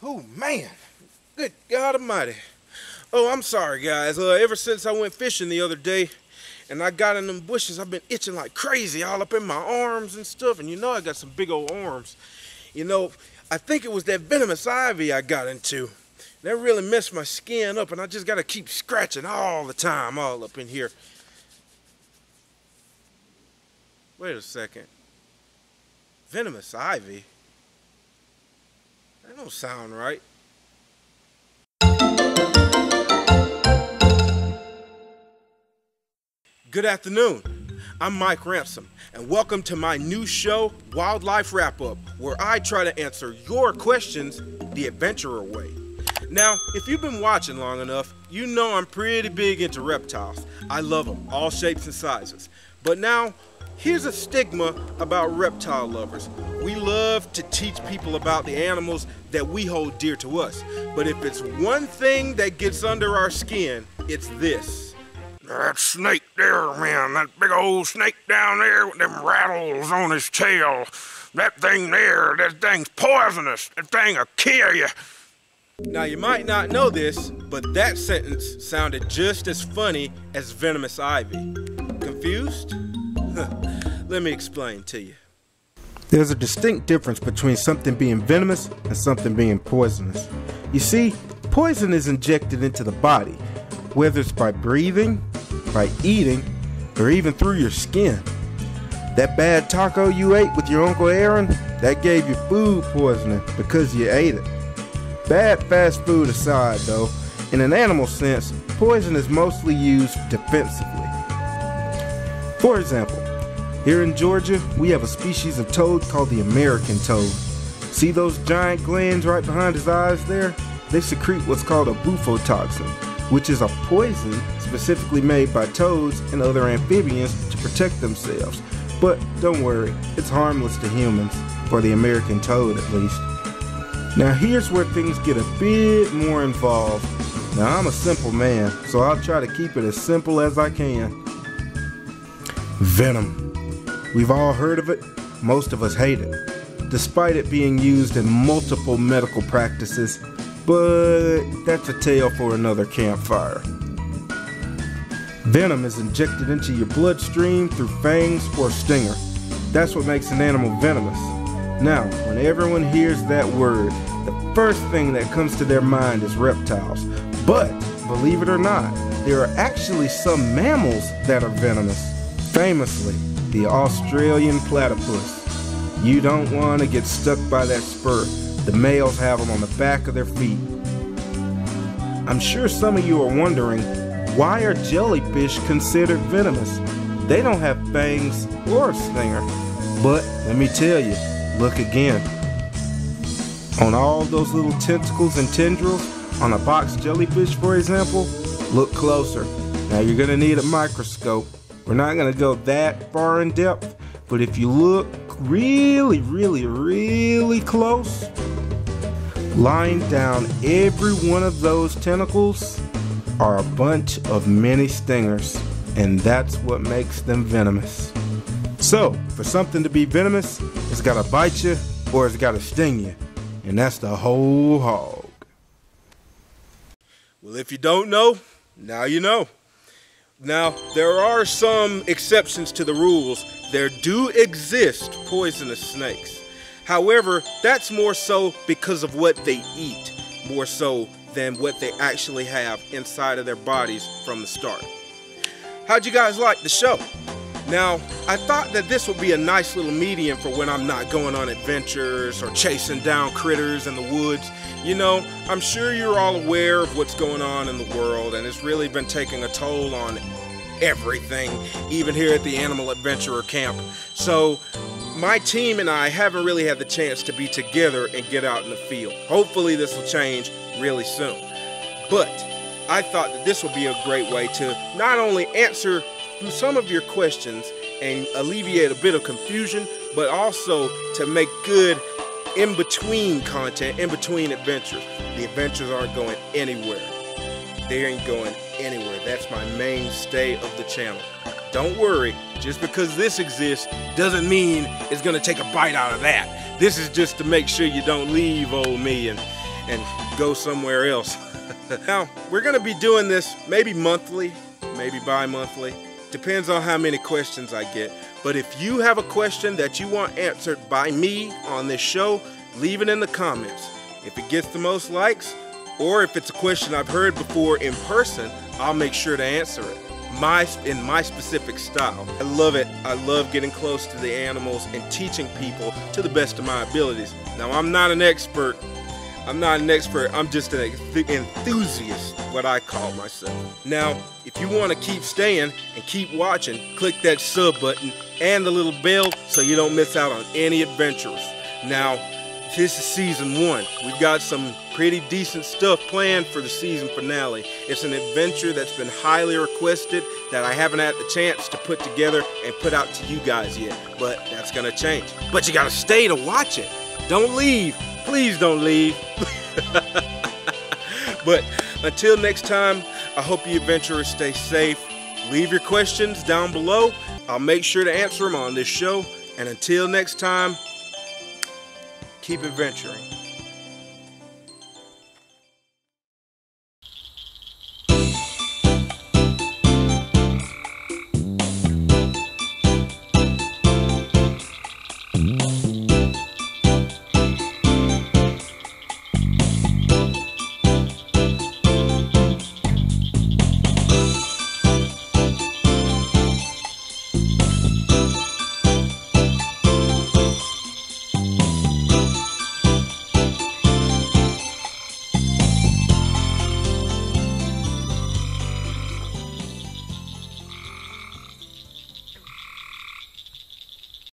Oh man, good God Almighty. Oh, I'm sorry guys. Ever since I went fishing the other day and I got in them bushes, I've been itching like crazy all up in my arms and stuff. And you know I got some big old arms. You know, I think it was that venomous ivy I got into. That really messed my skin up and I just gotta keep scratching all the time, all up in here. Wait a second. Venomous ivy? That don't sound right. Good afternoon. I'm Mike Ransom, and welcome to my new show, Wildlife Wrap-Up, where I try to answer your questions the adventurer way. Now, if you've been watching long enough, you know I'm pretty big into reptiles. I love them, all shapes and sizes. But now, here's a stigma about reptile lovers. We love to teach people about the animals that we hold dear to us. But if it's one thing that gets under our skin, it's this. That snake there, man, that big old snake down there with them rattles on his tail. That thing there, that thing's poisonous. That thing will kill you. Now you might not know this, but that sentence sounded just as funny as venomous ivy. Confused? Let me explain to you. There's a distinct difference between something being venomous and something being poisonous. You see, poison is injected into the body, whether it's by breathing, by eating, or even through your skin. That bad taco you ate with your Uncle Aaron, that gave you food poisoning because you ate it. Bad fast food aside though, in an animal sense, poison is mostly used defensively. For example, here in Georgia, we have a species of toad called the American toad. See those giant glands right behind his eyes there? They secrete what's called a bufotoxin, which is a poison specifically made by toads and other amphibians to protect themselves. But don't worry, it's harmless to humans, for the American toad at least. Now here's where things get a bit more involved. Now I'm a simple man, so I'll try to keep it as simple as I can. Venom. We've all heard of it, most of us hate it, despite it being used in multiple medical practices, but that's a tale for another campfire. Venom is injected into your bloodstream through fangs or stinger. That's what makes an animal venomous. Now, when everyone hears that word, the first thing that comes to their mind is reptiles. But, believe it or not, there are actually some mammals that are venomous. Famously, the Australian platypus. You don't want to get stuck by that spur. The males have them on the back of their feet. I'm sure some of you are wondering, why are jellyfish considered venomous? They don't have fangs or a stinger. But let me tell you, look again. On all those little tentacles and tendrils, on a box jellyfish for example, look closer. Now you're gonna need a microscope. We're not gonna go that far in depth, but if you look really, really, really close, lying down every one of those tentacles are a bunch of mini stingers, and that's what makes them venomous. So, for something to be venomous, it's gotta bite you or it's gotta sting you, and that's the whole hog. Well, if you don't know, now you know. Now, there are some exceptions to the rules. There do exist poisonous snakes. However, that's more so because of what they eat, more so than what they actually have inside of their bodies from the start. How'd you guys like the show? Now, I thought that this would be a nice little medium for when I'm not going on adventures or chasing down critters in the woods. You know, I'm sure you're all aware of what's going on in the world, and it's really been taking a toll on everything, even here at the Animal Adventurer Camp. So, my team and I haven't really had the chance to be together and get out in the field. Hopefully this will change really soon. But I thought that this would be a great way to not only answer some of your questions and alleviate a bit of confusion, but also to make good in-between content, in-between adventures. The adventures aren't going anywhere. They ain't going anywhere. That's my mainstay of the channel. Don't worry, just because this exists doesn't mean it's gonna take a bite out of that. This is just to make sure you don't leave old me and go somewhere else. Now, we're going to be doing this maybe monthly, maybe bi-monthly. Depends on how many questions I get. But if you have a question that you want answered by me on this show, leave it in the comments. If it gets the most likes, or if it's a question I've heard before in person, I'll make sure to answer it in my specific style. I love it. I love getting close to the animals and teaching people to the best of my abilities. Now, I'm not an expert. I'm just an enthusiast, what I call myself. Now, if you want to keep staying and keep watching, click that sub button and the little bell so you don't miss out on any adventures. Now, this is season 1. We've got some pretty decent stuff planned for the season finale. It's an adventure that's been highly requested that I haven't had the chance to put together and put out to you guys yet, but that's gonna change. But you gotta stay to watch it. Don't leave. Please don't leave. But until next time, I hope you adventurers stay safe. Leave your questions down below. I'll make sure to answer them on this show. And until next time, keep adventuring.